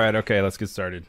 right, okay, let's get started.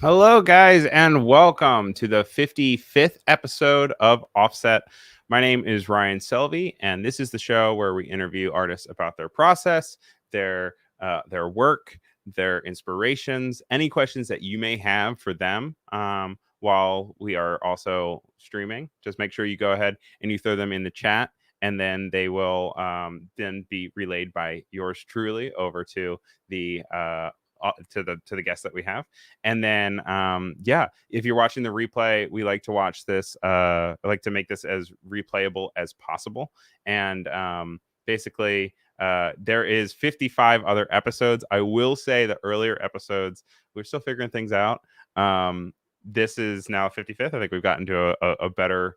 Hello, guys, and welcome to the 55th episode of Offset. My name is Ryan Selvy, and this is the show where we interview artists about their process, their work, their inspirations, any questions that you may have for them while we are also streaming. Just make sure you go ahead and you throw them in the chat, and then they will then be relayed by yours truly over to the to the guests that we have. And then if you're watching the replay, we like to watch this I like to make this as replayable as possible. And basically there is 55 other episodes. I will say the earlier episodes, we're still figuring things out. This is now 55th. I think we've gotten to a better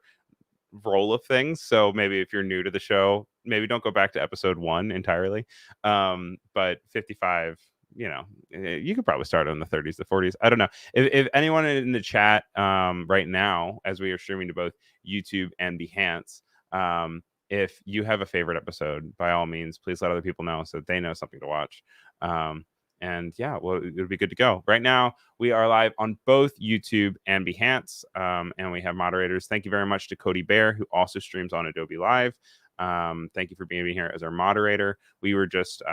roll of things. So maybe if you're new to the show, maybe don't go back to episode 1 entirely. But 55, you could probably start in the 30s, the 40s. I don't know. If anyone in the chat right now, as we are streaming to both YouTube and Behance, if you have a favorite episode, by all means, please let other people know so that they know something to watch. It'll be good to go. Right now, we are live on both YouTube and Behance, and we have moderators. Thank you very much to Cody Bear, who also streams on Adobelive. Thank you for being here as our moderator. We were just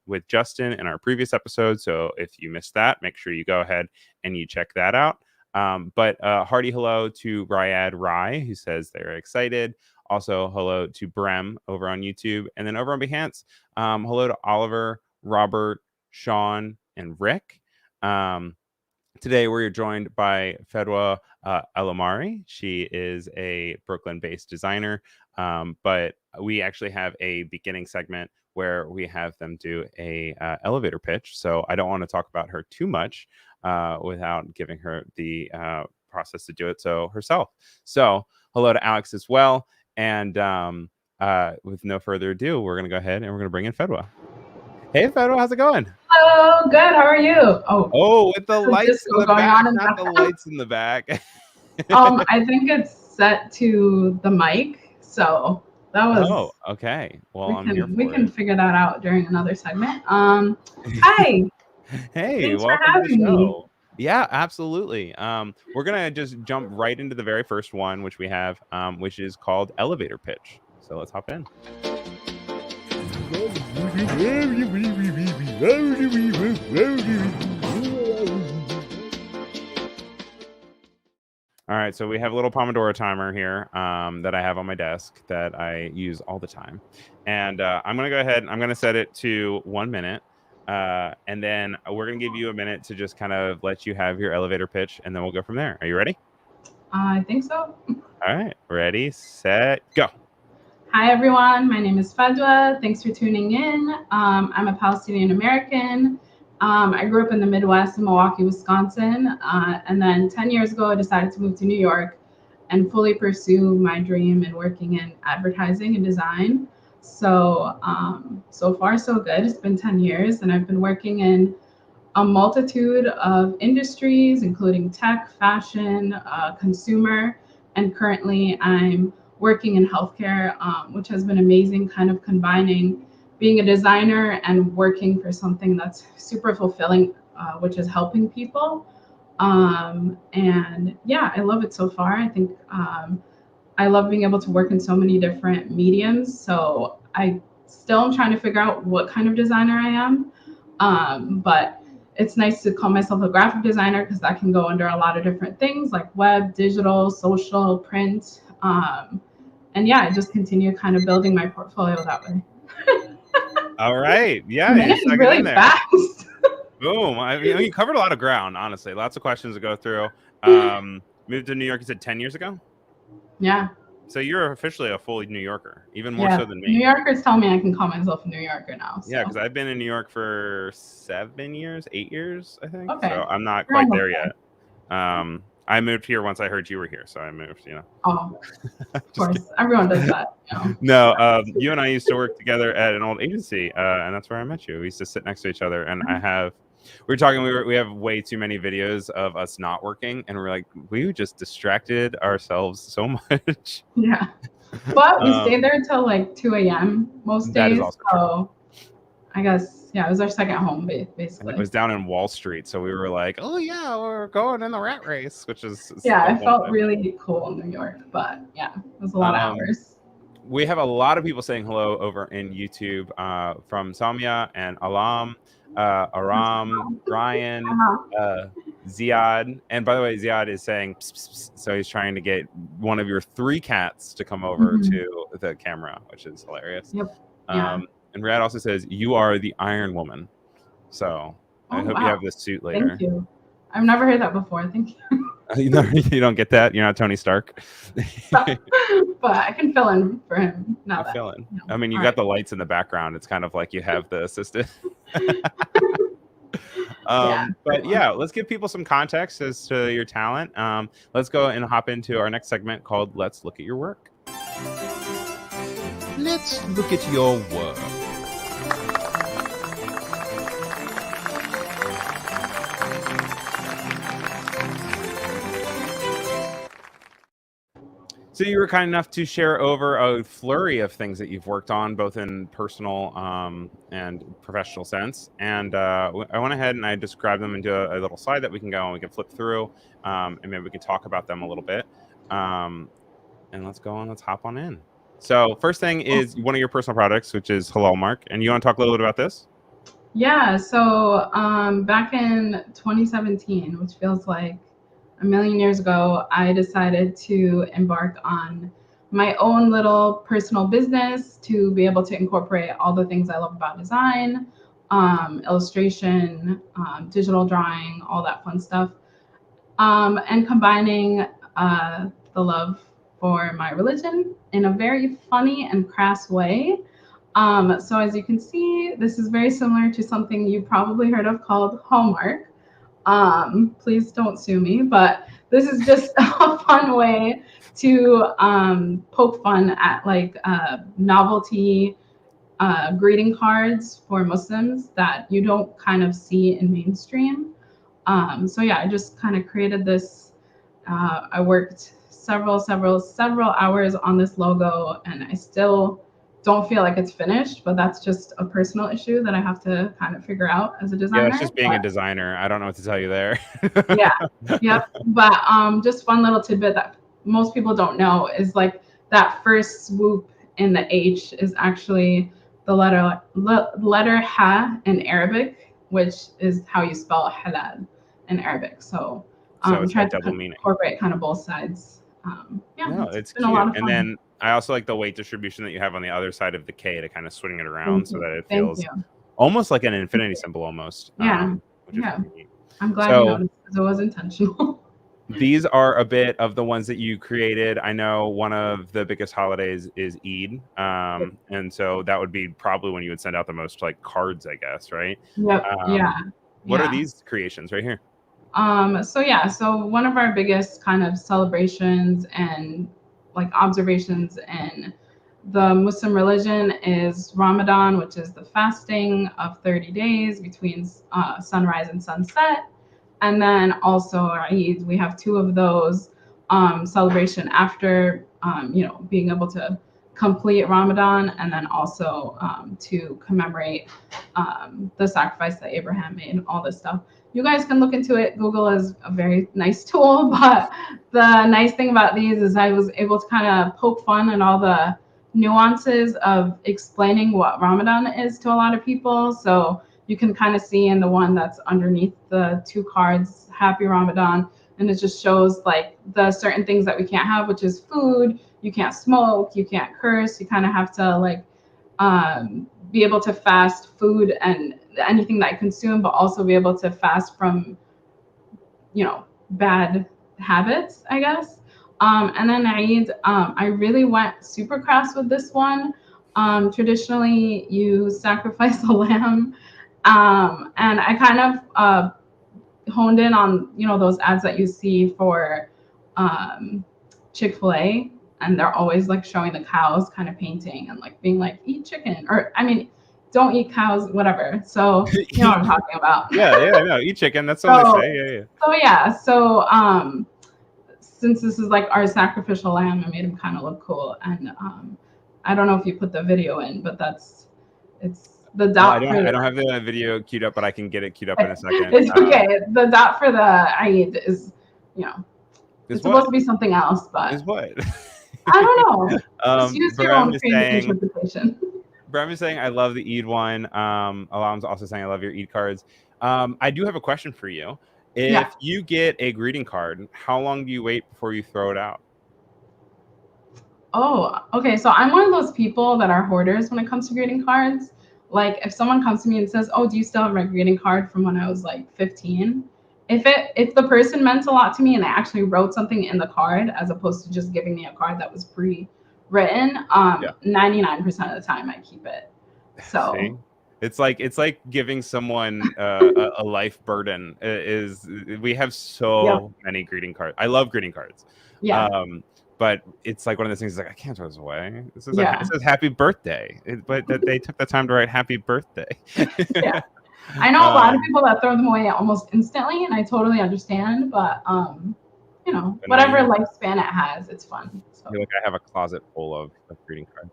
with Justin in our previous episode, so if you missed that, make sure you go ahead and you check that out. But hearty hello to Ryad Rye, who says they're excited. Also, hello to Brem over on YouTube. And then over on Behance, hello to Oliver, Robert, Sean, and Rick. Today, we're joined by Fadwa Alomari. She is a Brooklyn-based designer, but we actually have a beginning segment where we have them do a elevator pitch. So I don't want to talk about her too much without giving her the process to do it herself. So hello to Alex as well. And with no further ado, we're going to go ahead and we're going to bring in Fadwa. Hey, Fadwa, how's it going? Hello, good. How are you? Oh, with the lights in the back, not the lights in the back. I think it's set to the mic, so that was. Oh, okay. Well, we can figure that out during another segment. Hi. Hey, thanks welcome for having to the show. me. Yeah, absolutely. We're gonna just jump right into the very first one, which we have, which is called Elevator Pitch. So let's hop in. All right, so we have a little Pomodoro timer here that I have on my desk that I use all the time. And I'm going to go ahead and I'm going to set it to 1 minute. And then we're going to give you a minute to just kind of let you have your elevator pitch, and then we'll go from there. Are you ready? I think so. All right, ready, set, go. Hi, everyone. My name is Fadwa. Thanks for tuning in. I'm a Palestinian American. I grew up in the Midwest in Milwaukee, Wisconsin. And then 10 years ago, I decided to move to New York and fully pursue my dream in working in advertising and design. So, so far, so good. It's been 10 years, and I've been working in a multitude of industries, including tech, fashion, consumer, and currently I'm working in healthcare, which has been amazing, kind of combining being a designer and working for something that's super fulfilling, which is helping people. And yeah, I love it so far. I think I love being able to work in so many different mediums. So I still am trying to figure out what kind of designer I am. But it's nice to call myself a graphic designer because that can go under a lot of different things like web, digital, social, print. And yeah, I just continue kind of building my portfolio that way. All right. Yeah. It's really fast. Boom. I mean, you covered a lot of ground, honestly. Lots of questions to go through. Moved to New York, you said 10 years ago? Yeah. So you're officially a full New Yorker, even more so than me. New Yorkers tell me I can call myself a New Yorker now. So. Yeah, because I've been in New York for 8 years, I think. Okay. So I'm not quite there yet. I moved here once I heard you were here, so I moved. Oh, of Just course, kidding. everyone does that. No, you and I used to work together at an old agency, and that's where I met you. We used to sit next to each other, and we were talking. We have way too many videos of us not working, and we're like, we just distracted ourselves so much. Yeah, but we stayed there until like 2 a.m. most That is days. also true. So I guess it was our second home, And basically. it was down in Wall Street, so we were like, oh yeah, we're going in the rat race, which is Yeah, a I fun felt time. really cool in New York, but yeah, it was a lot of hours. We have a lot of people saying hello over in YouTube, from Samia and Alam, Aram, Ryan, Ziad. And by the way, Ziad is saying pss, pss, pss, so he's trying to get one of your 3 cats to come over to the camera, which is hilarious. Yep. Yeah. And Rad also says, you are the Iron Woman. So I hope you have this suit later. Thank you. I've never heard that before. Thank you. You don't get that? You're not Tony Stark? But I can fill in for him now. I mean, you got the lights in the background. It's kind of like you have the assistant. But yeah, let's give people some context as to your talent. Let's go and hop into our next segment called Let's Look at Your Work. Let's look at your work. So you were kind enough to share over a flurry of things that you've worked on, both in personal and professional sense. And I went ahead and I described them into a little slide that we can go and we can flip through, and maybe we can talk about them a little bit. And let's hop on in. So first thing is one of your personal products, which is Halal Mark. And you want to talk a little bit about this? Yeah. So back in 2017, which feels like a million years ago, I decided to embark on my own little personal business to be able to incorporate all the things I love about design, illustration, digital drawing, all that fun stuff, and combining the love for my religion in a very funny and crass way. So as you can see, this is very similar to something you probably heard of called Hallmark. Please don't sue me, but this is just a fun way to poke fun at like novelty greeting cards for Muslims that you don't kind of see in mainstream. So yeah, I just kind of created this. I worked several hours on this logo, and I still don't feel like it's finished, but that's just a personal issue that I have to kind of figure out as a designer. Yeah, it's just being a designer. I don't know what to tell you there. Yep. But just one little tidbit that most people don't know is like that first swoop in the H is actually the letter ha in Arabic, which is how you spell halal in Arabic. So it's tried double to meaning. Incorporate kind of both sides. It's cute. And then I also like the weight distribution that you have on the other side of the K to kind of swing it around so that it feels almost like an infinity symbol almost. I'm glad you noticed because it was intentional. These are a bit of the ones that you created. I know one of the biggest holidays is Eid. And so that would be probably when you would send out the most like cards, I guess, right? Yep. What are these creations right here? So one of our biggest kind of celebrations and like observations in the Muslim religion is Ramadan, which is the fasting of 30 days between sunrise and sunset. And then also Eid, we have 2 of those celebration after, being able to complete Ramadan, and then also to commemorate the sacrifice that Abraham made, all this stuff. You guys can look into it. Google is a very nice tool, but the nice thing about these is I was able to kind of poke fun at all the nuances of explaining what Ramadan is to a lot of people. So you can kind of see in the one that's underneath the 2 cards, Happy Ramadan, and it just shows like the certain things that we can't have, which is food. You can't smoke, you can't curse. You kind of have to like be able to fast food and anything that I consume, but also be able to fast from, bad habits, I guess. And then Eid, I really went super crass with this one. Traditionally, you sacrifice a lamb, and I kind of honed in on, you know, those ads that you see for Chick-fil-A, and they're always like showing the cows kind of painting and like being like, eat chicken, or I mean, don't eat cows, whatever. So you know what I'm talking about. Yeah, no, eat chicken. That's what they So say. Yeah. since this is like our sacrificial lamb, I made him kind of look cool. And I don't know if you put the video in, but it's the dot for I don't have the video queued up, but I can get it queued up in a second. It's okay. The dot for the Eid is, you know, it's supposed to be something else, but is what? I don't know. Just use your own creative interpretation. Bram is saying I love the Eid one. Alam's also saying I love your Eid cards. I do have a question for you. If you get a greeting card, how long do you wait before you throw it out? Oh, okay. So I'm one of those people that are hoarders when it comes to greeting cards. Like if someone comes to me and says, "Oh, do you still have my greeting card from when I was like 15?" If the person meant a lot to me and they actually wrote something in the card as opposed to just giving me a card that was pre-written, 99% of the time I keep it. So see? It's like giving someone a life burden. We have so many greeting cards. I love greeting cards. Yeah. But it's like one of those things like I can't throw this away. It says happy birthday, but that they took the time to write happy birthday. Yeah. I know a lot of people that throw them away almost instantly, and I totally understand. But you know, whatever lifespan it has, it's fun. So. I feel like I have a closet full of greeting cards.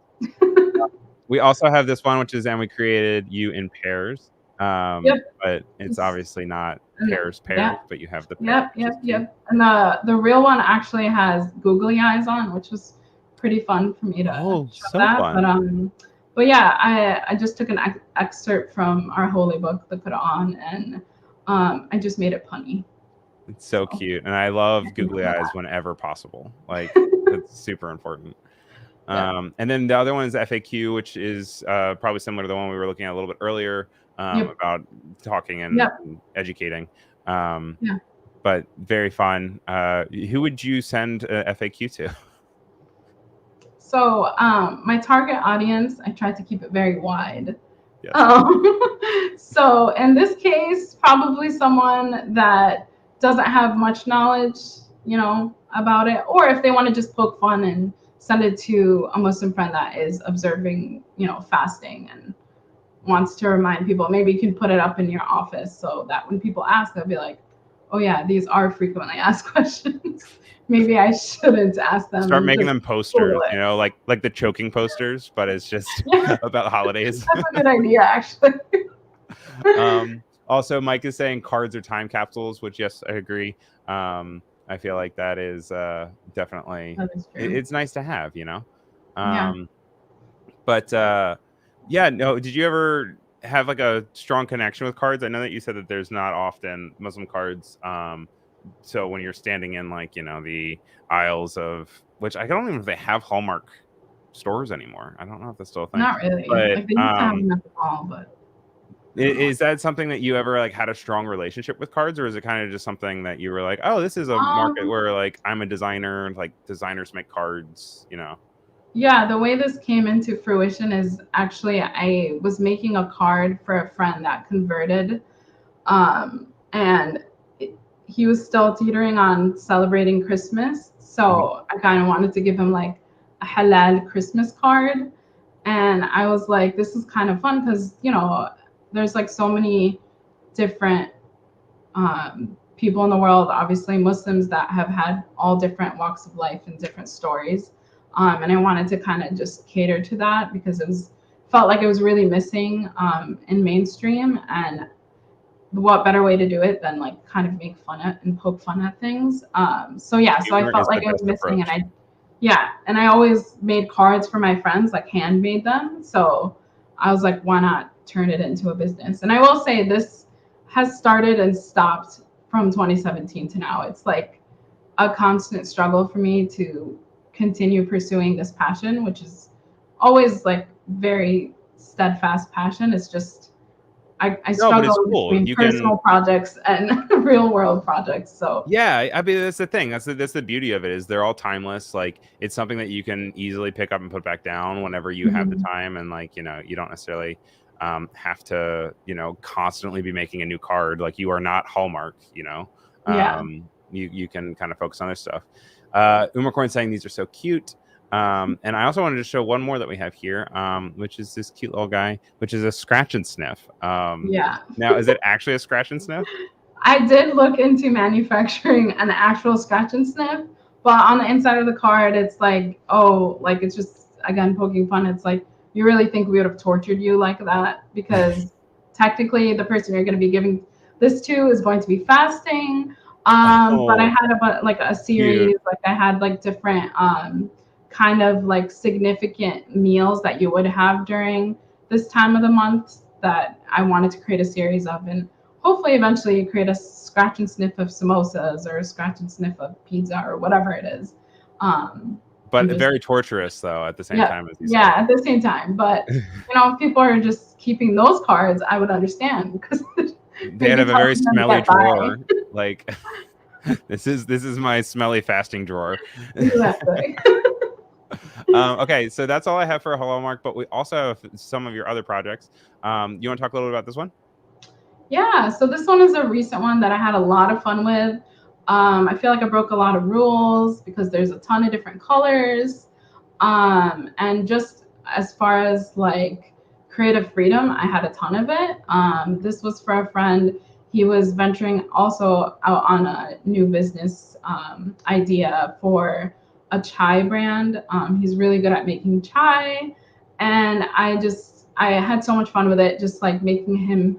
We also have this one, which is, and we created you in pairs. But it's obviously not pairs, but you have the pairs. Yep. And the real one actually has googly eyes on, which was pretty fun for me to show that. Fun. But yeah, I just took an excerpt from our holy book, the Quran, and I just made it punny. It's so cute, and I love googly eyes whenever possible. Like it's super important. And then the other one is FAQ, which is probably similar to the one we were looking at a little bit earlier. About talking and educating. But very fun. Who would you send a FAQ to? So my target audience, I tried to keep it very wide. Yes. So in this case, probably someone that doesn't have much knowledge, you know, about it, or if they want to just poke fun and send it to a Muslim friend that is observing, you know, fasting and wants to remind people. Maybe you can put it up in your office so that when people ask, they'll be like, oh yeah, these are frequently asked questions. Maybe I shouldn't ask them. Start making them posters, you know, like the choking posters, but it's just about holidays. That's a good idea, actually. Also, Mike is saying cards are time capsules, which yes, I agree. I feel like that is definitely, it's nice to have, you know. But yeah, no, did you ever have like a strong connection with cards? I know that you said that there's not often Muslim cards. So when you're standing in like, you know, the aisles of, which I don't even know if they have Hallmark stores anymore. I don't know if that's still a thing. Not really. But, like they used to have them at the mall, but is that something that you ever like had a strong relationship with cards, or is it kind of just something that you were like, oh, this is a market where like I'm a designer, like designers make cards, you know? Yeah, the way this came into fruition is actually I was making a card for a friend that converted, and he was still teetering on celebrating Christmas. So I kind of wanted to give him like a halal Christmas card. And I was like, this is kind of fun because, you know, there's like so many different people in the world, obviously Muslims that have had all different walks of life and different stories. And I wanted to kind of just cater to that because felt like it was really missing in mainstream. And what better way to do it than like kind of make fun at and poke fun at things. So I felt like it was missing, and I always made cards for my friends, like handmade them. So I was like, why not turn it into a business? And I will say this has started and stopped from 2017 to now. It's like a constant struggle for me to continue pursuing this passion, which is always like very steadfast passion. It's just I struggle between personal projects and real world projects. So yeah, I mean that's the thing. That's the beauty of it is they're all timeless. Like it's something that you can easily pick up and put back down whenever you have the time, and like you know you don't necessarily have to, constantly be making a new card. Like, you are not Hallmark, Yeah. You can kind of focus on this stuff. Umarcorn saying these are so cute. And I also wanted to show one more that we have here, which is this cute little guy, which is a scratch and sniff. Yeah. Now, is it actually a scratch and sniff? I did look into manufacturing an actual scratch and sniff, but on the inside of the card, it's like, oh, like it's just, again, poking fun. It's like, you really think we would have tortured you like that? Because technically, the person you're going to be giving this to is going to be fasting. But I Oh, had a series, cute. like I had like different kind of like significant meals that you would have during this time of the month that I wanted to create a series of. And hopefully eventually create a scratch and sniff of samosas or a scratch and sniff of pizza or whatever it is. But Just, very torturous, though, at the same time, as you yeah, said. at the same time. But if people are just keeping those cards, I would understand because They'd maybe have a very helping them smelly get by. drawer. Like, this is my smelly fasting drawer. Exactly. Okay, so that's all I have for Hello Mark, but we also have some of your other projects. You want to talk a little bit about this one? Yeah, so this one is a recent one that I had a lot of fun with. I feel like I broke a lot of rules because there's a ton of different colors. And just as far as like creative freedom, I had a ton of it. This was for a friend. He was venturing also out on a new business idea for a chai brand. He's really good at making chai. And I had so much fun with it, just like making him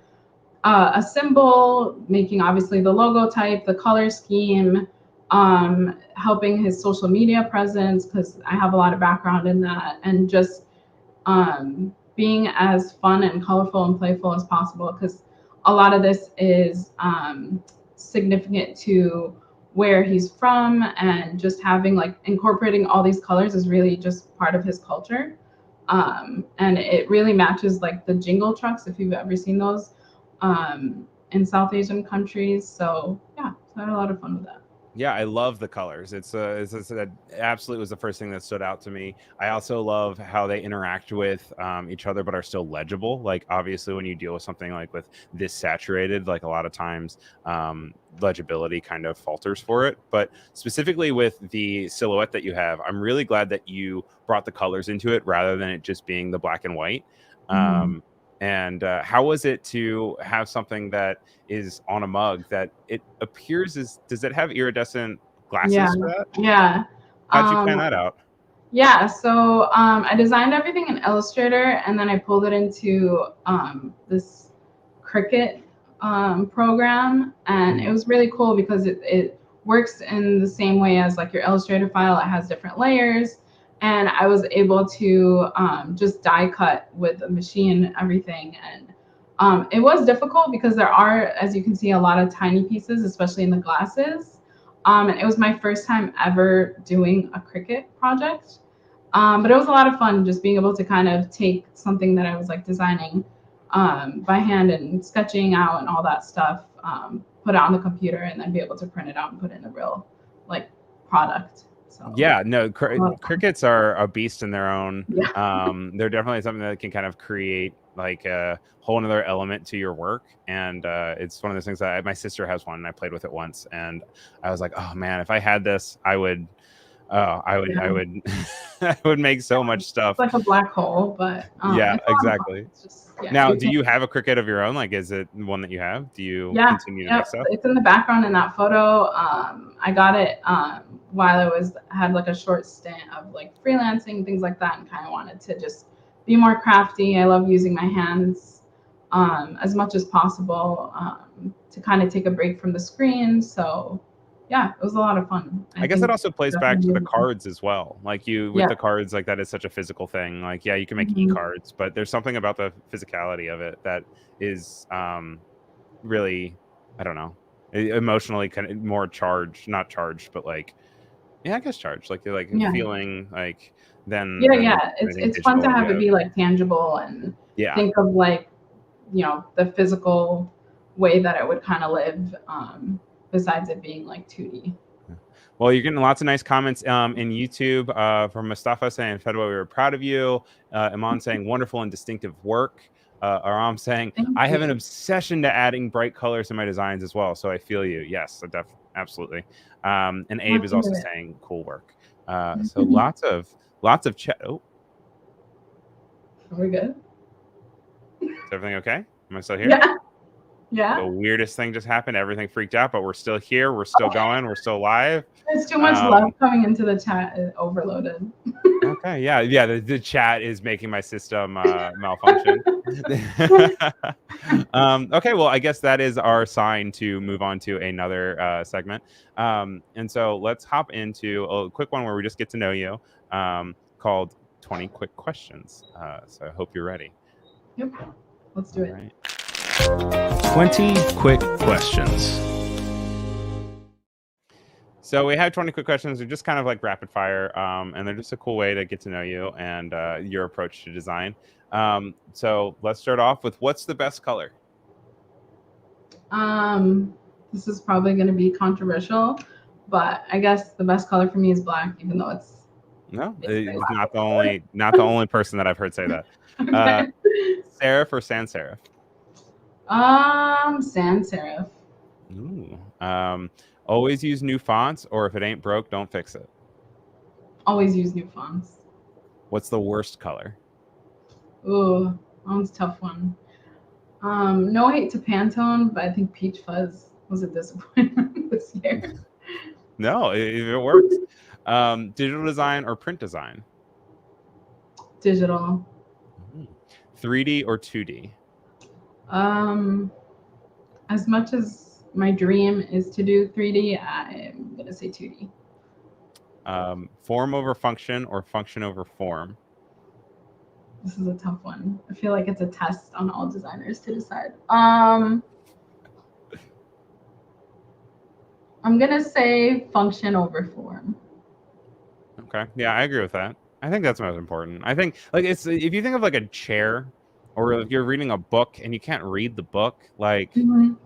a symbol, making obviously the logo type, the color scheme, helping his social media presence because I have a lot of background in that, and just being as fun and colorful and playful as possible because a lot of this is significant to where he's from, and just having like incorporating all these colors is really just part of his culture. And it really matches like the jingle trucks if you've ever seen those in South Asian countries. So yeah, so I had a lot of fun with that. Yeah, I love the colors. Absolutely was the first thing that stood out to me. I also love how they interact with each other, but are still legible. Like, obviously, when you deal with something like with this saturated, like a lot of times legibility kind of falters for it. But specifically with the silhouette that you have, I'm really glad that you brought the colors into it rather than it just being the black and white. Mhm. And how was it to have something that is on a mug that it appears does it have iridescent Yeah, glasses for that? yeah. How'd you plan Um, that out? yeah, so I designed everything in Illustrator and then I pulled it into this Cricut program. And it was really cool because it works in the same way as like your Illustrator file. It has different layers. And I was able to just die cut with a machine everything. And it was difficult because there are, as you can see, a lot of tiny pieces, especially in the glasses. And it was my first time ever doing a Cricut project. But it was a lot of fun just being able to kind of take something that I was like designing by hand and sketching out and all that stuff, put it on the computer and then be able to print it out and put it in a real like product. So Yeah, no, a lot of fun. crickets are a beast in their own. Yeah. They're definitely something that can kind of create like a whole another element to your work. And it's one of those things that my sister has one and I played with it once. And I was like, oh man, if I had this, I Yeah. would, I would make so much It's stuff. like a black hole, but Yeah, it's a lot of fun. exactly. It's just, yeah, Now, you do can. you have a cricket of your own? Like, is it one that you have? Do you Yeah, continue to make yep. stuff? It's in the background in that photo. I got it while had like a short stint of like freelancing, things like that, and kind of wanted to just be more crafty. I love using my hands as much as possible to kind of take a break from the screen. So yeah, it was a lot of fun. I I guess it think also plays back to the definitely. cards as well. Like, you with Yeah. the cards, like that is such a physical thing. Like, yeah, you can make Mhm. e-cards, but there's something about the physicality of it that is really, I don't know, emotionally kind of more charged, not charged, but like, yeah, I guess charged. Like, you're like Yeah. feeling like Yeah, than yeah. It's anything it's fun to digital. have it Yeah, be like tangible and yeah. think of like the physical way that it would kind of live besides it being like 2D. Well, you're getting lots of nice comments in YouTube from Mustafa saying, Fedwa, we were proud of you. Iman saying, wonderful and distinctive work. Aram saying, Thank I have an you. obsession to adding bright colors in my designs as well. So I feel you. Yes, absolutely. And Abe Let's is do also it. saying cool work. So lots of chat. Oh, Are we good? is everything okay? Am I still here? Yeah. Yeah. The weirdest thing just happened. Everything freaked out, but we're still here. We're still going. We're still live. There's too much love coming into the chat. It overloaded. Okay. Yeah. The chat is making my system malfunction. Okay. Well, I guess that is our sign to move on to another segment. And so let's hop into a quick one where we just get to know you, called 20 Quick Questions. So I hope you're ready. Yep. Let's do it. Right. 20 quick questions. So we have 20 quick questions. They're just kind of like rapid fire, and they're just a cool way to get to know you and your approach to design. So let's start off with, what's the best color? This is probably going to be controversial, but I guess the best color for me is black, even though it's it's not the only person that I've heard say that. okay. Serif or sans serif? Sans serif. Ooh. Always use new fonts, or if it ain't broke, don't fix it. Always use new fonts. What's the worst color? Ooh, that one's a tough one. No hate to Pantone, but I think Peach Fuzz was a disappointment this year. No, it works. Digital design or print design? Digital. 3D or 2D? As much as my dream is to do 3D, I'm gonna say 2D. Form over function or function over form? This is a tough one. I feel like it's a test on all designers to decide. I'm gonna say function over form. Okay, yeah, I agree with that. I think that's most important. I think, like, it's, if you think of like a chair, or if you're reading a book and you can't read the book, like, who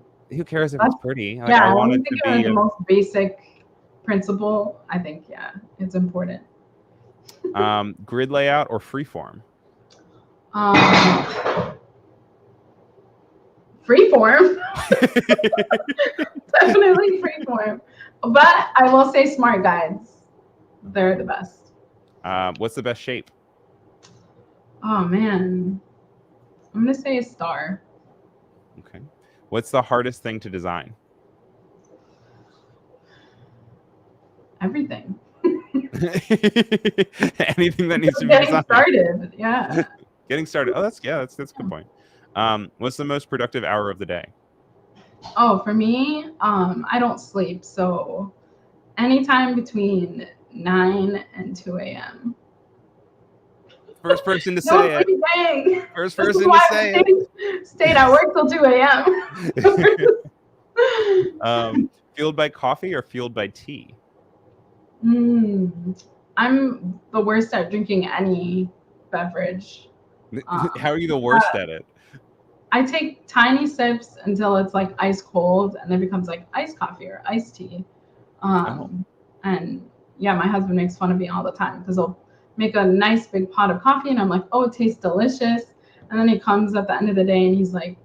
cares if it's pretty? Like, yeah, I want I it think to be the most basic principle. I think, yeah, it's important. Grid layout or freeform? Freeform. Definitely freeform. But I will say smart guides. They're the best. What's the best shape? Oh man, I'm gonna say a star. Okay. What's the hardest thing to design? Everything. Anything that needs to be getting designed. Started. Yeah. Getting started. Oh, that's a good point. What's the most productive hour of the day? Oh, for me, I don't sleep, so anytime between 9 and 2 a.m. First person to say it. Dang. First person to say it. Stayed at work till 2 a.m. Fueled by coffee or fueled by tea? I'm the worst at drinking any beverage. How are you the worst at it? I take tiny sips until it's like ice cold, and then it becomes like iced coffee or iced tea. And yeah, my husband makes fun of me all the time because he'll make a nice big pot of coffee, and I'm like, oh, it tastes delicious. And then he comes at the end of the day, and he's like,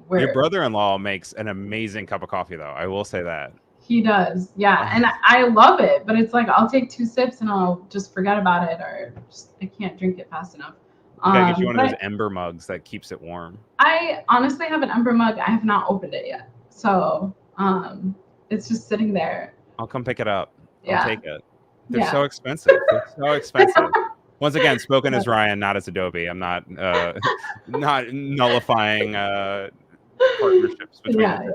where? Your brother-in-law makes an amazing cup of coffee, though. I will say that. He does, yeah, and I love it, but it's like I'll take 2 sips and I'll just forget about it, or just, I can't drink it fast enough. Gotta get you one of those Ember mugs that keeps it warm. I honestly have an Ember mug. I have not opened it yet, so it's just sitting there. I'll come pick it up. Yeah. I'll take it. They're so expensive. They're so expensive. Once again, spoken as Ryan, not as Adobe. I'm not not nullifying partnerships between.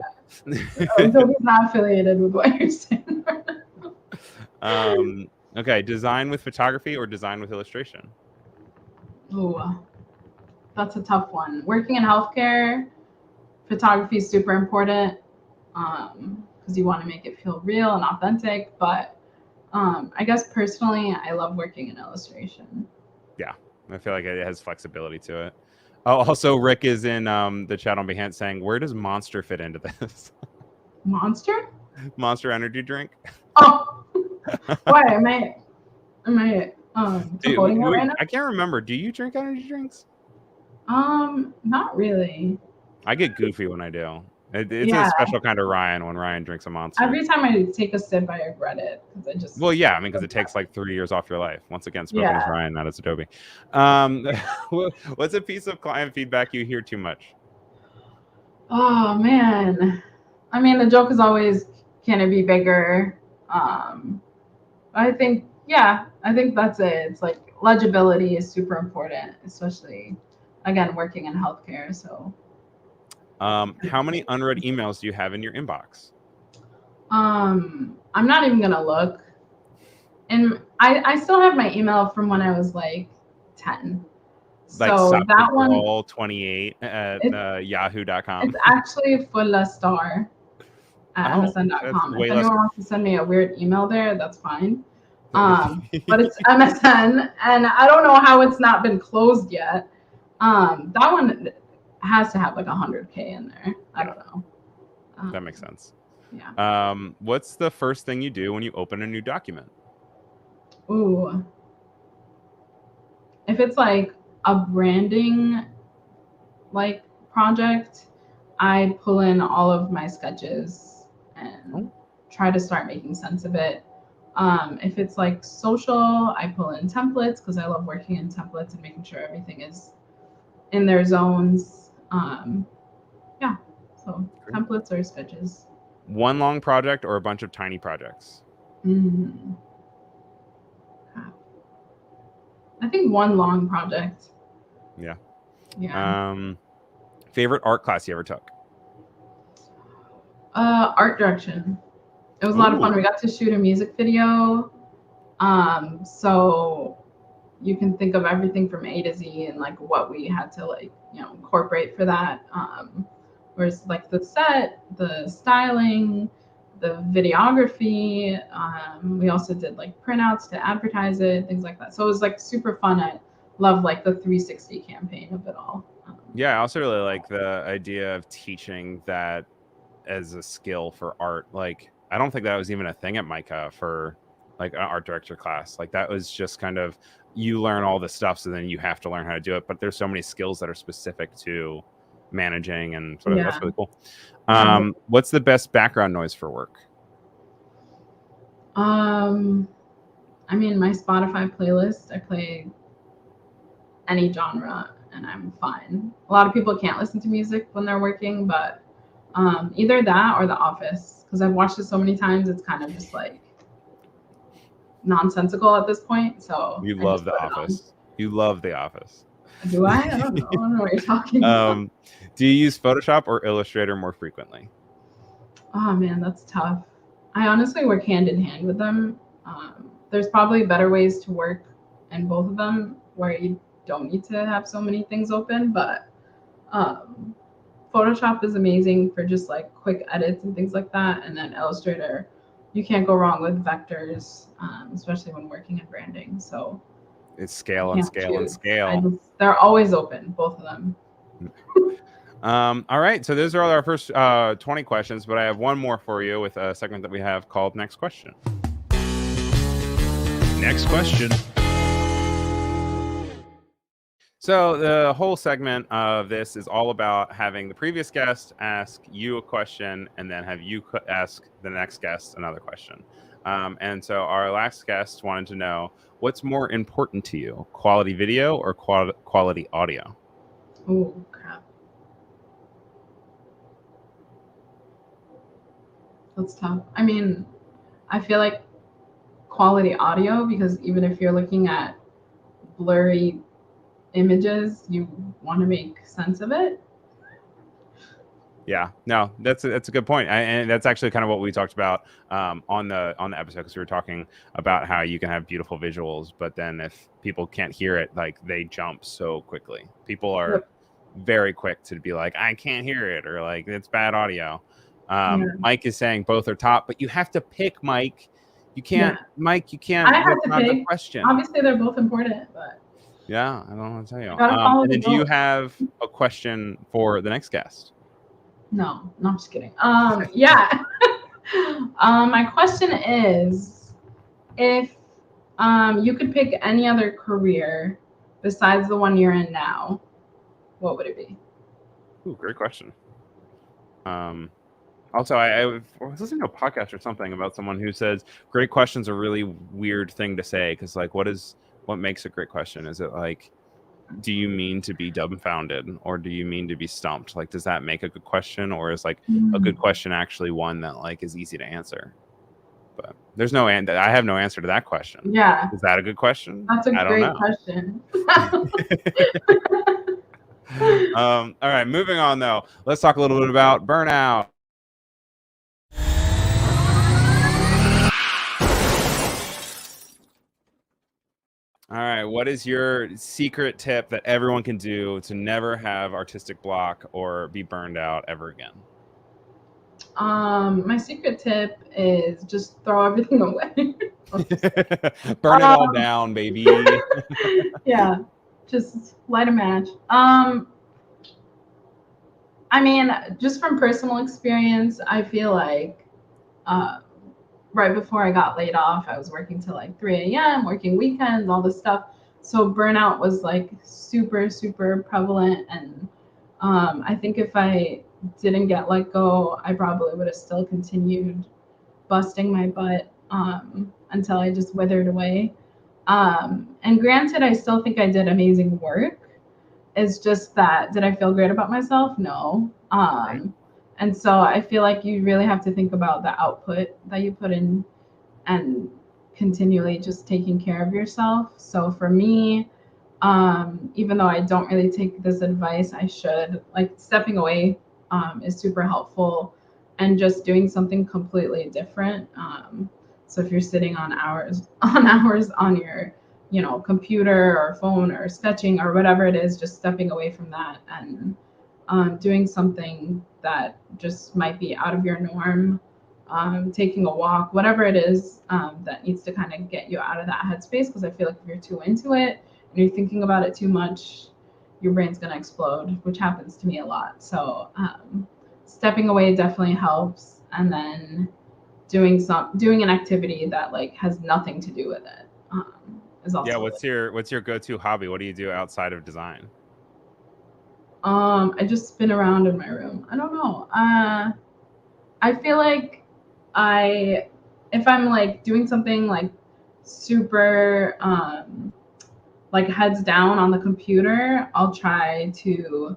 Adobe's not affiliated with what you're saying. Okay, design with photography or design with illustration? Ooh, that's a tough one. Working in healthcare, photography is super important because you want to make it feel real and authentic. But I guess personally, I love working in illustration. Yeah, I feel like it has flexibility to it. Oh, also, Rick is in the chat on Behance saying, where does Monster fit into this? Monster? Monster energy drink? Oh, why? Am I? Promoting it right now? I can't remember. Do you drink energy drinks? Not really. I get goofy when I do. It's a Yeah. special kind of Ryan when Ryan drinks a monster. Every time I take a sip, I regret it because I just. Well, yeah, I mean, because it takes like 3 years off your life. Once again, spoken as Yeah. Ryan, not as Adobe. What's a piece of client feedback you hear too much? Oh man. I mean, the joke is always, can it be bigger? I think, yeah, I think that's it. It's like legibility is super important, especially again working in healthcare. So, How many unread emails do you have in your inbox? I'm not even gonna look, and I still have my email from when I was like 10. Like So Stop the that one, Brawl 28 at it's yahoo.com. it's actually full star at Oh, that's msn.com. If way less. anyone wants to send me a weird email there, that's fine. But it's MSN, and I don't know how it's not been closed yet. That one has to have like 100K in there. I don't know. That makes sense. Yeah. What's the first thing you do when you open a new document? Ooh. If it's like a branding like project, I pull in all of my sketches and try to start making sense of it. If it's like social, I pull in templates because I love working in templates and making sure everything is in their zones. Yeah, so Great. templates or sketches. One long project or a bunch of tiny projects? Mm. I think one long project. Yeah. Yeah. Favorite art class you ever took? Art direction. It was a lot of fun. We got to shoot a music video. So you can think of everything from A to Z and like what we had to like, incorporate for that. Whereas like the set, the styling, the videography. We also did like printouts to advertise it, things like that. So it was like super fun. I love like the 360 campaign of it all. Yeah, I also really like the idea of teaching that as a skill for art. Like, I don't think that was even a thing at Micah for like an art director class. Like, that was just kind of, you learn all this stuff, so then you have to learn how to do it. But there's so many skills that are specific to managing, and so that's really cool. What's the best background noise for work? I mean, my Spotify playlist, I play any genre and I'm fine. A lot of people can't listen to music when they're working, but either that or The Office, because I've watched it so many times, it's kind of just like nonsensical at this point. So You I love just The put it on. Office. You love The Office. Do I? I don't know. I don't know what you're talking about. Do you use Photoshop or Illustrator more frequently? Oh man, that's tough. I honestly work hand in hand with them. There's probably better ways to work in both of them where you don't need to have so many things open, but um, Photoshop is amazing for just like quick edits and things like that. And then Illustrator, you can't go wrong with vectors, especially when working in branding. So it's scale and scale and scale. They're always open, both of them. All right, so those are all our first 20 questions, but I have one more for you with a segment that we have called Next Question. Next question. So the whole segment of this is all about having the previous guest ask you a question and then have you ask the next guest another question. And so our last guest wanted to know, what's more important to you, quality video or quality audio? Oh, crap. That's tough. I mean, I feel like quality audio, because even if you're looking at blurry images, you want to make sense of it. Yeah, no, that's a good point, and that's actually kind of what we talked about on the episode, because we were talking about how you can have beautiful visuals, but then if people can't hear it, like they jump so quickly. People are very quick to be like, I can't hear it, or like it's bad audio. Mike is saying both are top, but you have to pick, Mike. You can't, Mike. You can't. I have that's to not pick. The question. Obviously, they're both important, but yeah, I don't want to tell you. And then do you have a question for the next guest? No, I'm just kidding. Yeah. My question is, if you could pick any other career besides the one you're in now, what would it be? Ooh, great question. Also, I was listening to a podcast or something about someone who says great question's a really weird thing to say, because like, what makes a great question? Is it like, do you mean to be dumbfounded, or do you mean to be stumped? Like, does that make a good question, or is like a good question actually one that like is easy to answer? But there's no I have no answer to that question. Yeah, Is that a good question? that's a I don't great know. question. All right, moving on though. Let's talk a little bit about burnout. All right, what is your secret tip that everyone can do to never have artistic block or be burned out ever again? My secret tip is just throw everything away. Burn it all down, baby. Yeah, just light a match. I mean, just from personal experience, I feel like uh, right before I got laid off, I was working till like 3 a.m., working weekends, all this stuff. So burnout was like super, super prevalent. And I think if I didn't get let go, I probably would have still continued busting my butt until I just withered away. And granted, I still think I did amazing work. It's just that, did I feel great about myself? No. Right. And so I feel like you really have to think about the output that you put in and continually just taking care of yourself. So for me, even though I don't really take this advice, I should, like, stepping away is super helpful, and just doing something completely different. So if you're sitting on hours on your computer or phone or sketching or whatever it is, just stepping away from that and doing something that just might be out of your norm, taking a walk, whatever it is that needs to kind of get you out of that headspace. Because I feel like if you're too into it and you're thinking about it too much, your brain's going to explode, which happens to me a lot. So stepping away definitely helps. And then doing an activity that like has nothing to do with it is also. Yeah, what's your go-to hobby? What do you do outside of design? I just spin around in my room. I don't know. I feel like if I'm like doing something like super like heads down on the computer, I'll try to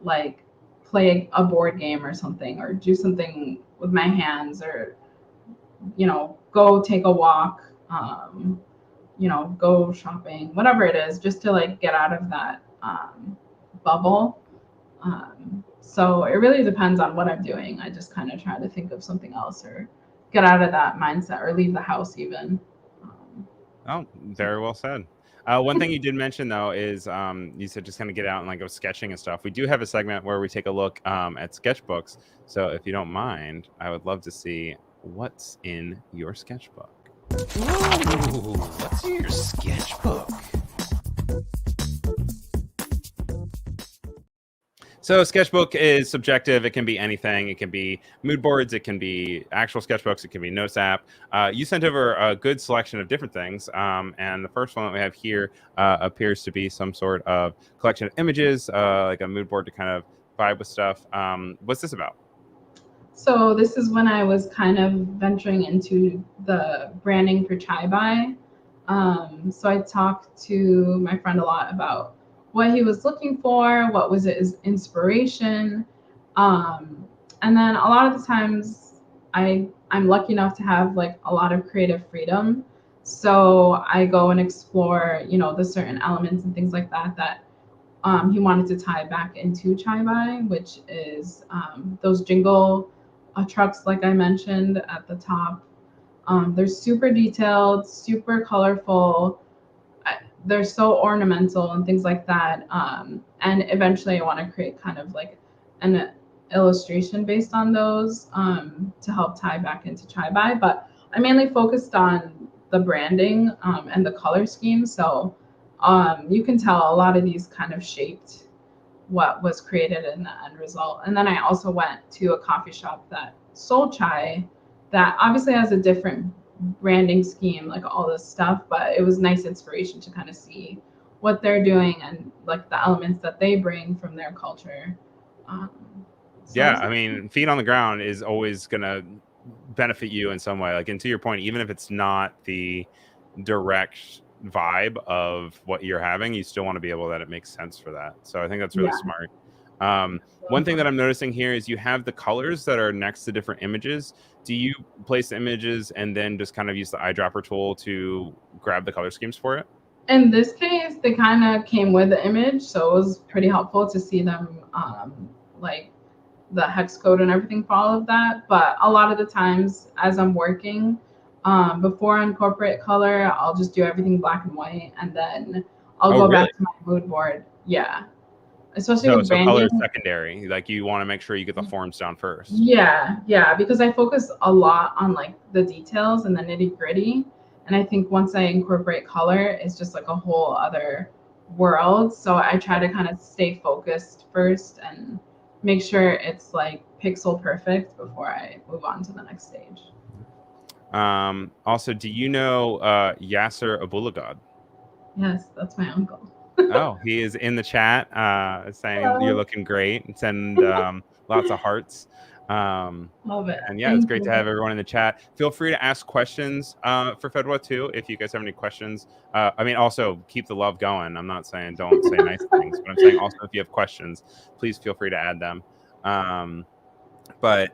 like play a board game or something, or do something with my hands, or go take a walk, go shopping, whatever it is, just to like get out of that bubble. So it really depends on what I'm doing. I just kind of try to think of something else, or get out of that mindset, or leave the house even. Oh, very well said. One thing you did mention though is you said just kind of get out and like go sketching and stuff. We do have a segment where we take a look at sketchbooks. So if you don't mind, I would love to see what's in your sketchbook. Ooh, what's in your sketchbook? So a sketchbook is subjective. It can be anything. It can be mood boards. It can be actual sketchbooks. It can be notes app. You sent over a good selection of different things. And the first one that we have here appears to be some sort of collection of images, like a mood board to kind of vibe with stuff. What's this about? So this is when I was kind of venturing into the branding for Chai Bai. So I talked to my friend a lot about what he was looking for, what was his inspiration. And then a lot of the times I'm lucky enough to have like a lot of creative freedom. So I go and explore, the certain elements and things like that he wanted to tie back into Chai Bai, which is those jingle trucks, like I mentioned at the top. They're super detailed, super colorful. They're so ornamental and things like that. And eventually I want to create kind of like an illustration based on those to help tie back into Chai Bai. But I mainly focused on the branding and the color scheme. So you can tell a lot of these kind of shaped what was created in the end result. And then I also went to a coffee shop that sold chai that obviously has a different branding scheme, like all this stuff, but it was nice inspiration to kind of see what they're doing and like the elements that they bring from their culture. Um, Yeah, so I mean, feet on the ground is always gonna benefit you in some way. Like, and to your point, even if it's not the direct vibe of what you're having, you still want to be able that it makes sense for that. So I think that's really yeah. smart. So One thing that I'm noticing here is you have the colors that are next to different images. Do you place the images and then just kind of use the eyedropper tool to grab the color schemes for it? in this case, they kind of came with the image, so it was pretty helpful to see them, like the hex code and everything for all of that. But a lot of the times, as I'm working, before I incorporate color, I'll just do everything black and white, and then I'll Oh, go really? back to my mood board. Yeah, especially So, with so color branding. is secondary. Like, you want to make sure you get the forms down first. Yeah, because I focus a lot on like the details and the nitty gritty. And I think once I incorporate color, it's just like a whole other world. So I try to kind of stay focused first and make sure it's like pixel perfect before I move on to the next stage. Also, do you know Yasser Abulagad? Yes, that's my uncle. Oh, he is in the chat saying you're Hello. looking great and send lots of hearts. Love it. And yeah, it's Thank great to you. have everyone in the chat. Feel free to ask questions for Fedwa too, if you guys have any questions. I mean, also keep the love going. I'm not saying don't say nice things, but I'm saying also if you have questions, please feel free to add them. But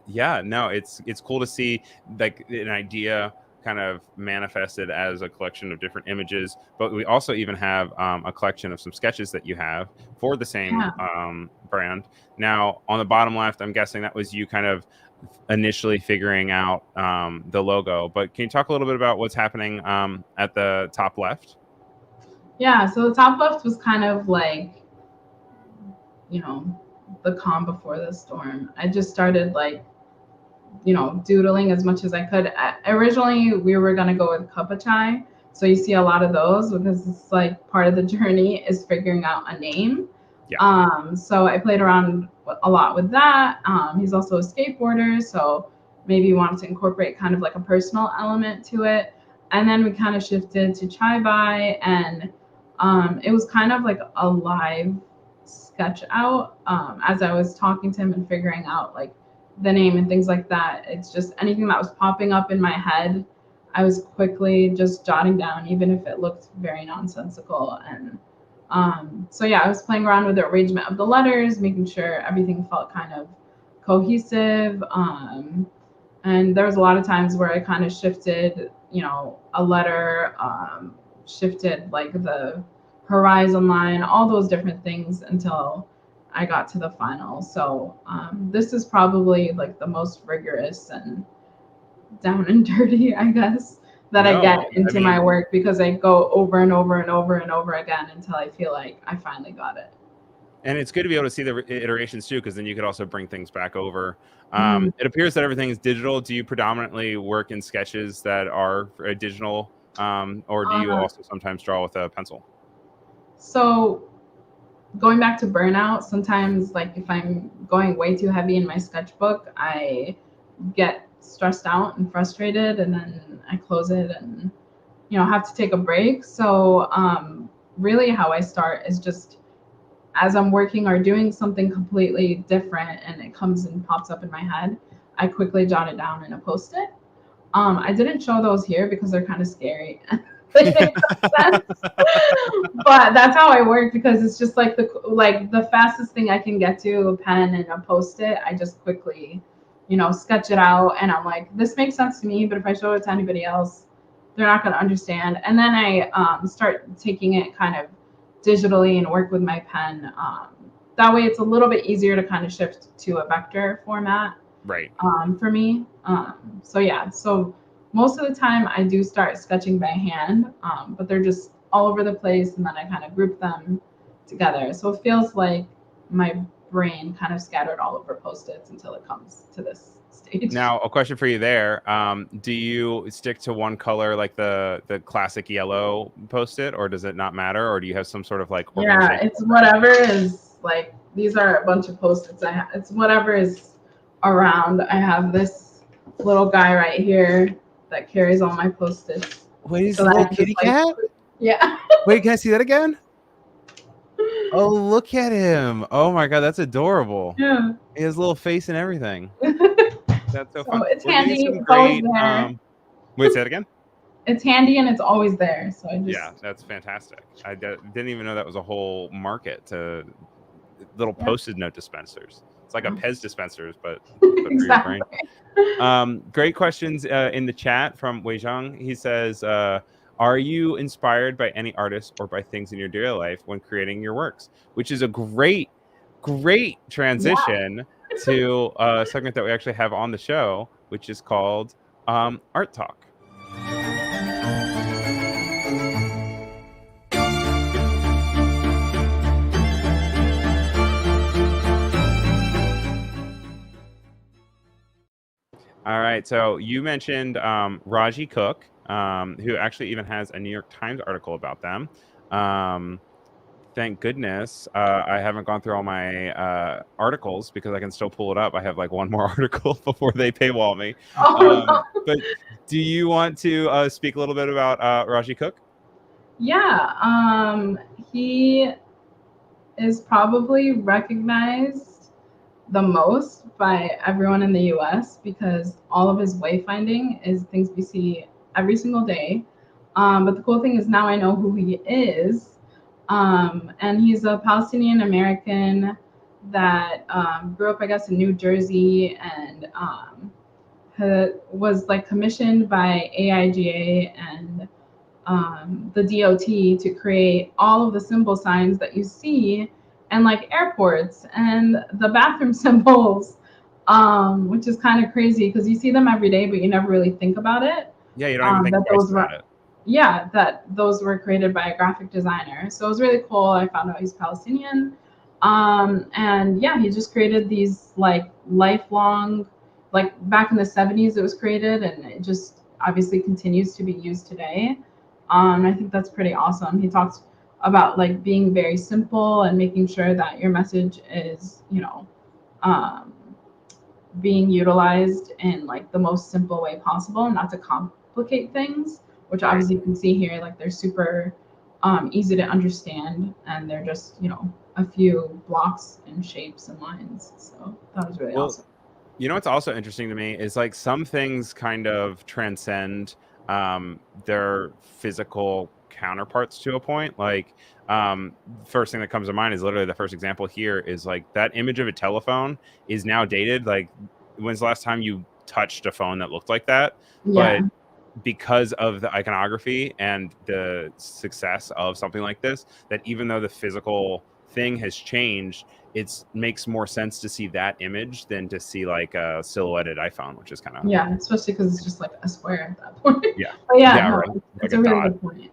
yeah, no, it's cool to see like an idea kind of manifested as a collection of different images, but we also even have a collection of some sketches that you have for the same Yeah. brand. Now on the bottom left, I'm guessing that was you kind of initially figuring out the logo, but can you talk a little bit about what's happening at the top left? Yeah, so the top left was kind of like, you know, the calm before the storm. I just started like, doodling as much as I could. Originally, we were gonna go with cup of chai, so you see a lot of those because it's like part of the journey is figuring out a name. Yeah. So I played around a lot with that. He's also a skateboarder, so maybe he wanted to incorporate kind of like a personal element to it. And then we kind of shifted to chai bai, and it was kind of like a live sketch out as I was talking to him and figuring out like the name and things like that. It's just anything that was popping up in my head, I was quickly just jotting down, even if it looked very nonsensical. And so yeah, I was playing around with the arrangement of the letters, making sure everything felt kind of cohesive. And there was a lot of times where I kind of shifted, a letter, shifted like the horizon line, all those different things until I got to the final. So this is probably like the most rigorous and down and dirty, I guess, that I No, get I into my mean, work because I go over and over and over and over again until I feel like I finally got it. and it's good to be able to see the iterations too, because then you could also bring things back over. Mhm. It appears that everything is digital. Do you predominantly work in sketches that are digital, or do you Uh, also sometimes draw with a pencil? so going back to burnout, sometimes like if I'm going way too heavy in my sketchbook, I get stressed out and frustrated, and then I close it and have to take a break. So really, how I start is just as I'm working or doing something completely different, and it comes and pops up in my head, I quickly jot it down in a post-it. I didn't show those here because they're kind of scary. They make no sense. But that's how I work because it's just like the fastest thing I can get to, a pen and a post-it. I just quickly, sketch it out, and I'm like, this makes sense to me, but if I show it to anybody else, they're not going to understand. And then I start taking it kind of digitally and work with my pen. That way, it's a little bit easier to kind of shift to a vector format Right. for me. So yeah, so most of the time I do start sketching by hand, but they're just all over the place, and then I kind of group them together. So it feels like my brain kind of scattered all over post-its until it comes to this stage. Now, a question for you there. Do you stick to one color like the classic yellow post-it, or does it not matter, or do you have some sort of like Yeah, organization? it's whatever is like, these are a bunch of post-its it's whatever is around. I have this little guy right here that carries all my post-its. What is So the little that I just kitty like, cat? Yeah. Wait, can I see that again? Oh, look at him. Oh my God, that's adorable. Yeah. He has a little face and everything. That's so So fun. it's We're getting handy. some It's always great there. wait, say that again? It's handy and it's always there. So I just Yeah, that's fantastic. I didn't even know that was a whole market to little Yeah. Post-it note dispensers. It's like a Pez dispensers, but for your brain. exactly. Great questions in the chat from Wei Zhang. He says, are you inspired by any artists or by things in your daily life when creating your works? Which is a great transition to a segment that we actually have on the show, which is called Art Talk. All right. So you mentioned Raji Cook, who actually even has a New York Times article about them. Thank goodness I haven't gone through all my articles because I can still pull it up. I have like one more article before they paywall me. But do you want to speak a little bit about Raji Cook? Yeah. He is probably recognized the most by everyone in the US because all of his wayfinding is things we see every single day. But the cool thing is now I know who he is. And he's a Palestinian American that grew up, I guess, in New Jersey and was like commissioned by AIGA and the DOT to create all of the symbol signs that you see and like airports and the bathroom symbols, which is kind of crazy because you see them every day, but you never really think about it. Yeah, you don't even think twice about it. Yeah, that those were created by a graphic designer. So it was really cool. I found out he's Palestinian. And yeah, he just created these like lifelong, like back in the 70s it was created and it just obviously continues to be used today. I think that's pretty awesome. He talks about like being very simple and making sure that your message is, um, being utilized in like the most simple way possible, not to complicate things, which Right. obviously you can see here, like they're super easy to understand and they're just, a few blocks and shapes and lines. So that was really awesome. You know what's also interesting to me is like some things kind of transcend their physical counterparts to a point. Like first thing that comes to mind is literally the first example here is like that image of a telephone is now dated. Like when's the last time you touched a phone that looked like that? Yeah. But because of the iconography and the success of something like this, that even though the physical thing has changed, it makes more sense to see that image than to see like a silhouetted iPhone, which is kind of especially because it's just like a square at that point. Yeah. But Yeah, no, right. it's Like a a really dot. good point.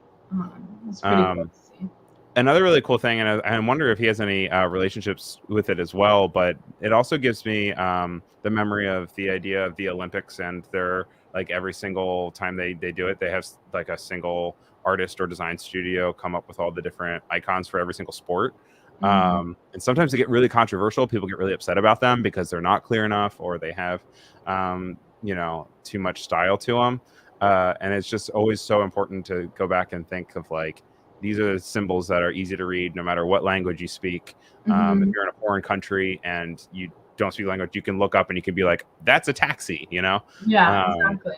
It's pretty cool to see. Another really cool thing, and I wonder if he has any relationships with it as well, but it also gives me the memory of the idea of the Olympics and their like every single time they do it, they have like a single artist or design studio come up with all the different icons for every single sport. And sometimes they get really controversial. People get really upset about them because they're not clear enough or they have, too much style to them. And it's just always so important to go back and think of like, these are the symbols that are easy to read no matter what language you speak. If you're in a foreign country and you don't speak language, you can look up and you can be like, that's a taxi, Yeah, exactly.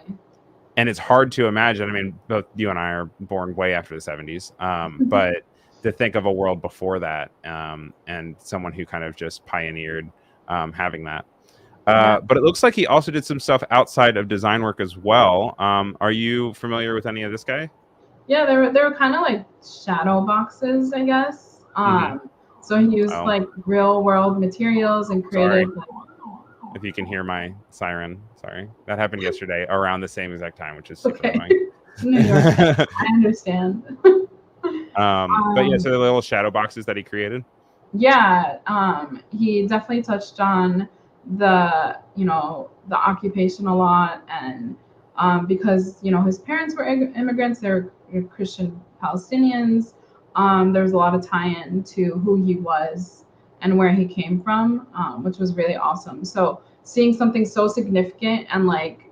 And it's hard to imagine. I mean, both you and I are born way after the 70s. But to think of a world before that and someone who kind of just pioneered having that. But it looks like he also did some stuff outside of design work as well. Are you familiar with any of this guy? Yeah, they were kind of like shadow boxes, I guess. So he used like real world materials and created. If you can hear my siren, sorry, that happened yesterday around the same exact time, which is super annoying. I understand. But yeah, so the little shadow boxes that he created. Yeah, he definitely touched on the the occupation a lot, and because his parents were immigrants, they're Christian Palestinians. There was a lot of tie-in to who he was and where he came from, which was really awesome. So seeing something so significant and like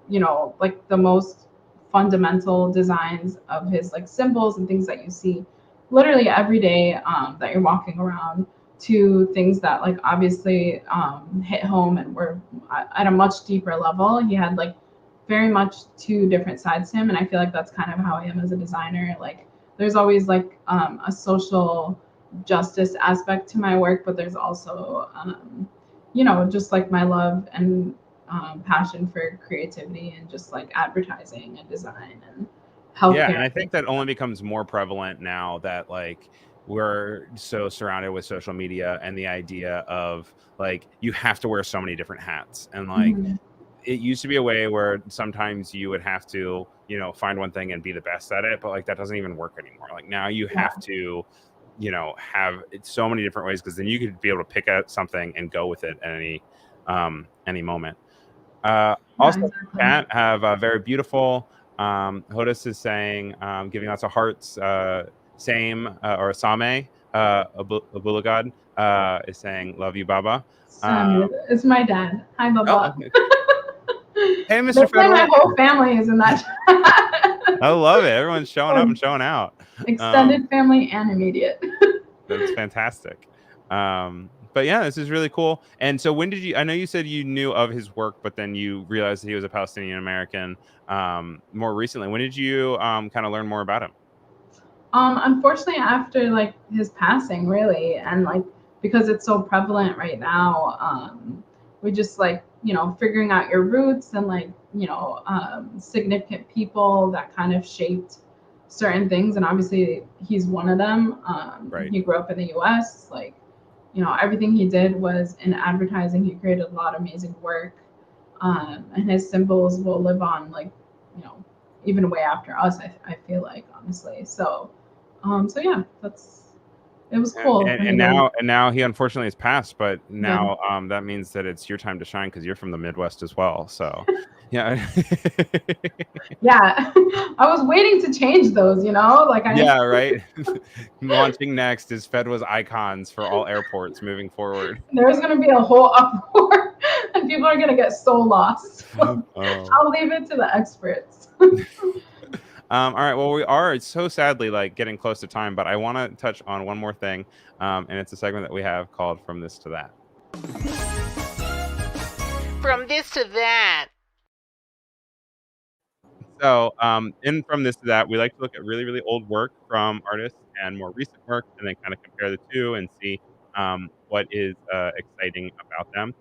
like the most fundamental designs of his like symbols and things that you see literally every day that you're walking around, to things that like obviously hit home and were at a much deeper level. He had like very much two different sides to him, and I feel like that's kind of how I am as a designer. Like there's always like a social justice aspect to my work, but there's also just like my love and passion for creativity and just like advertising and design and healthcare. Yeah, and I think that only becomes more prevalent now that like we're so surrounded with social media and the idea of like you have to wear so many different hats, and like it used to be a way where sometimes you would have to find one thing and be the best at it, but like that doesn't even work anymore. Like now you have to have it so many different ways, because then you could be able to pick out something and go with it at any moment. Also, exactly. Kat have a very beautiful. Hodis is saying, giving lots of hearts. Same or Same Abulagad is saying, "Love you, Baba." It's my dad. Hi, Baba. Okay. Hey, Mr. My Fadwa. whole family is in that chat. I love it. Everyone's showing up and showing out. Extended family and immediate. That's fantastic. But yeah, this is really cool. And so when did you, I know you said you knew of his work, but then you realized that he was a Palestinian American more recently. When did you kind of learn more about him? Unfortunately, after like his passing, really, and like because it's so prevalent right now, we just like figuring out your roots and like significant people that kind of shaped certain things, and obviously he's one of them. Right. He grew up in the U.S. Like everything he did was in advertising. He created a lot of amazing work, and his symbols will live on like even way after us. I feel like, honestly. So yeah, it was cool. And now he unfortunately has passed, but now that means that it's your time to shine, because you're from the Midwest as well. So yeah. Yeah, I was waiting to change those, right. Launching next is Fedwa's icons for all airports moving forward. There's going to be a whole uproar and people are going to get so lost. I'll leave it to the experts. All right. Well, we are so sadly like getting close to time, but I want to touch on one more thing, and it's a segment that we have called "From This to That." From this to that. So, from this to that, we like to look at really, really old work from artists and more recent work, and then kind of compare the two and see what is exciting about them.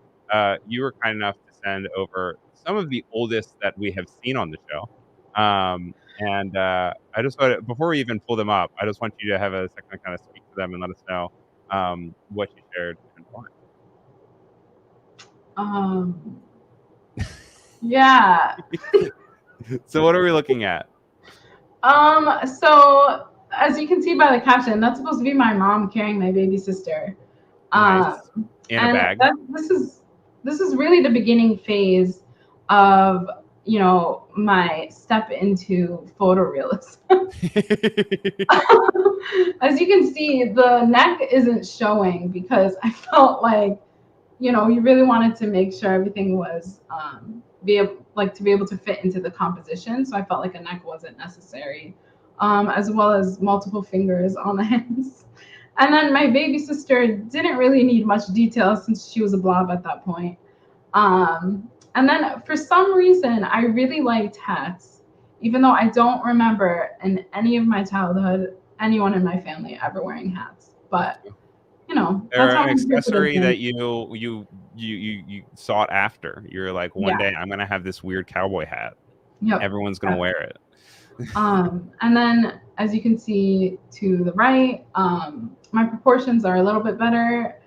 You were kind enough to send over some of the oldest that we have seen on the show. And I just thought, before we even pull them up, I just want you to have a second to kind of speak to them and let us know what you shared and why. Yeah. So what are we looking at? So as you can see by the caption, that's supposed to be my mom carrying my baby sister. Nice. In a bag. This is really the beginning phase of my step into photorealism. As you can see, the neck isn't showing because I felt like you really wanted to make sure everything was to be able to fit into the composition. So I felt like a neck wasn't necessary, as well as multiple fingers on the hands. And then my baby sister didn't really need much detail since she was a blob at that point. And then for some reason, I really liked hats, even though I don't remember in any of my childhood anyone in my family ever wearing hats. But they're an accessory that you sought after. You're like, one day I'm gonna have this weird cowboy hat. Yep. Everyone's gonna wear it. And then, as you can see to the right, my proportions are a little bit better,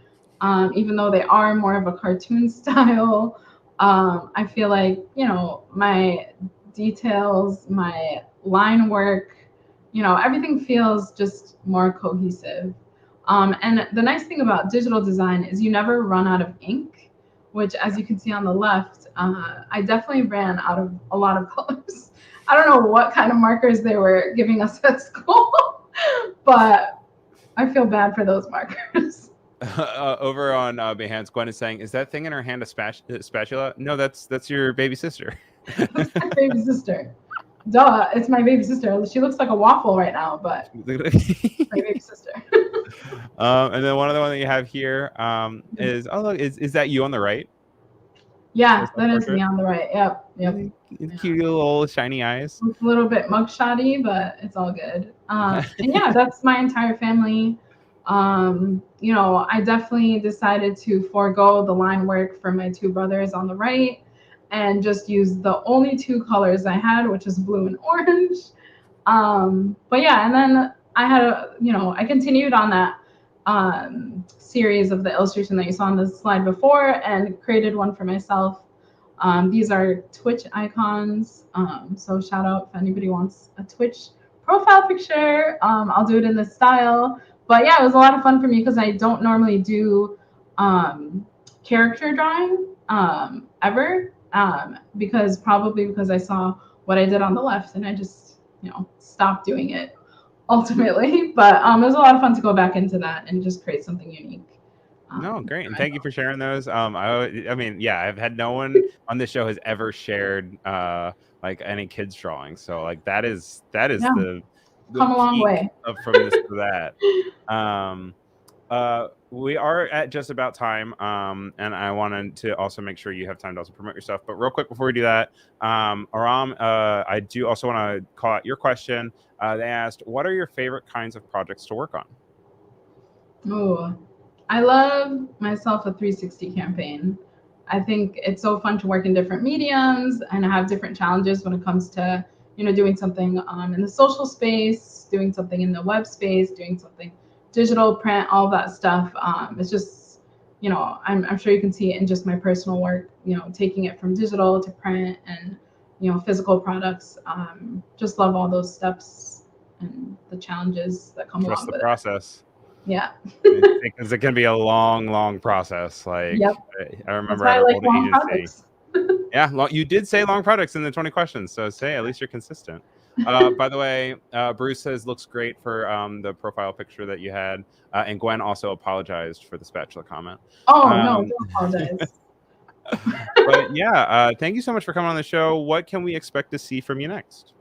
even though they are more of a cartoon style. I feel like my details, my line work, everything feels just more cohesive. And the nice thing about digital design is you never run out of ink, which, as you can see on the left, I definitely ran out of a lot of colors. I don't know what kind of markers they were giving us at school, but I feel bad for those markers. Over on Behance, Gwen is saying, "Is that thing in her hand a spatula?" No, that's your baby sister. That's my baby sister. Duh, it's my baby sister. She looks like a waffle right now, but my baby sister. And then one other one that you have here is, oh look, is that you on the right? Yeah, Says that is self-portrait. me on the right. Yep. Really cute little shiny eyes. It's a little bit mugshotty, but it's all good. And yeah, that's my entire family. You know, I definitely decided to forego the line work for my two brothers on the right and just use the only two colors I had, which is blue and orange. But yeah, and then I had I continued on that series of the illustration that you saw on the slide before and created one for myself. These are Twitch icons. So shout out if anybody wants a Twitch profile picture. I'll do it in this style. But yeah, it was a lot of fun for me because I don't normally do character drawing ever. Because I saw what I did on the left and I just stopped doing it ultimately. But it was a lot of fun to go back into that and just create something unique. No, great, and thank you for sharing those. I mean, yeah, I've had no one on this show has ever shared like any kids drawing, so like that is Yeah. the Come a long peak way. of from this to that. We are at just about time, and I wanted to also make sure you have time to also promote yourself. But real quick before we do that, Aram, I do also want to call out your question. They asked, what are your favorite kinds of projects to work on? Oh, I love myself a 360 campaign. I think it's so fun to work in different mediums and have different challenges when it comes to, doing something in the social space, doing something in the web space, doing something digital, print, all that stuff. It's just, I'm sure you can see it in just my personal work, taking it from digital to print and, physical products. Just love all those steps and the challenges that come Trust along the with process. it. Yeah. Because it can be a long process. Like, yep. I remember That's at why our I like old long agency. projects. Yeah, you did say long projects in the 20 questions, so say at least you're consistent. By the way, Bruce says looks great for the profile picture that you had, and Gwen also apologized for the spatula comment. Oh no, don't apologize. But yeah, thank you so much for coming on the show. What can we expect to see from you next?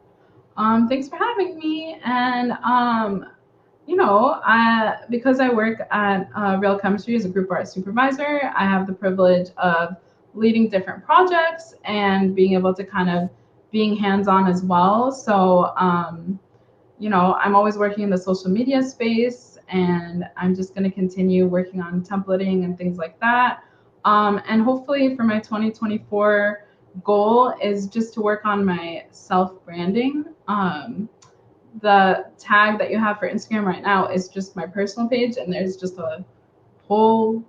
Thanks for having me. And because I work at Real Chemistry as a group art supervisor, I have the privilege of leading different projects and being able to kind of being hands-on as well. So, I'm always working in the social media space and I'm just going to continue working on templating and things like that. And hopefully for my 2024 goal is just to work on my self-branding. The tag that you have for Instagram right now is just my personal page, and there's just a whole,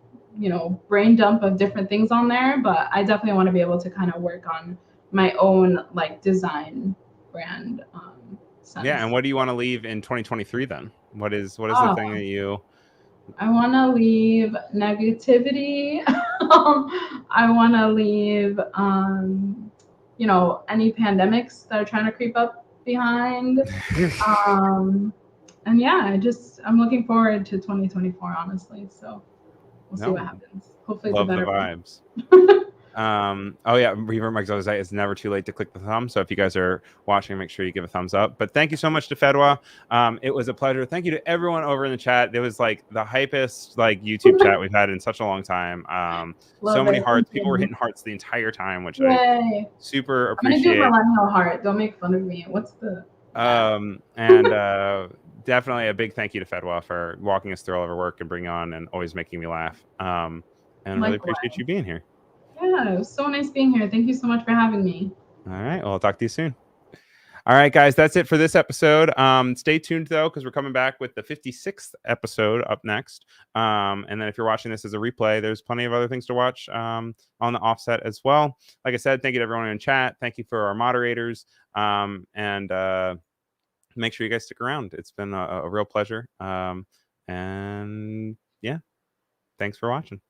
brain dump of different things on there. But I definitely want to be able to kind of work on my own like design brand. Sense. Yeah, and what do you want to leave in 2023 then? What is the thing that you? I want to leave negativity. I want to leave, any pandemics that are trying to creep up behind. And yeah, I'm looking forward to 2024, honestly. So we'll see what happens. Hopefully love it's a better the vibes. Oh yeah, Reaver Mike's always like, it's never too late to click the thumb. So if you guys are watching, make sure you give a thumbs up. But thank you so much to Fadwa. It was a pleasure. Thank you to everyone over in the chat. It was like the hypest like YouTube chat we've had in such a long time. So many hearts. People were hitting hearts the entire time, which I super appreciate. I'm gonna do millennial heart. Don't make fun of me. What's the definitely a big thank you to Fadwa for walking us through all of her work and bringing on and always making me laugh. And really appreciate you being here. Yeah, it was so nice being here. Thank you so much for having me. All right. Well, I'll talk to you soon. All right, guys, that's it for this episode. Stay tuned, though, because we're coming back with the 56th episode up next. And then if you're watching this as a replay, there's plenty of other things to watch on the offset as well. Like I said, thank you to everyone in chat. Thank you for our moderators. And make sure you guys stick around. It's been a real pleasure. And yeah, thanks for watching.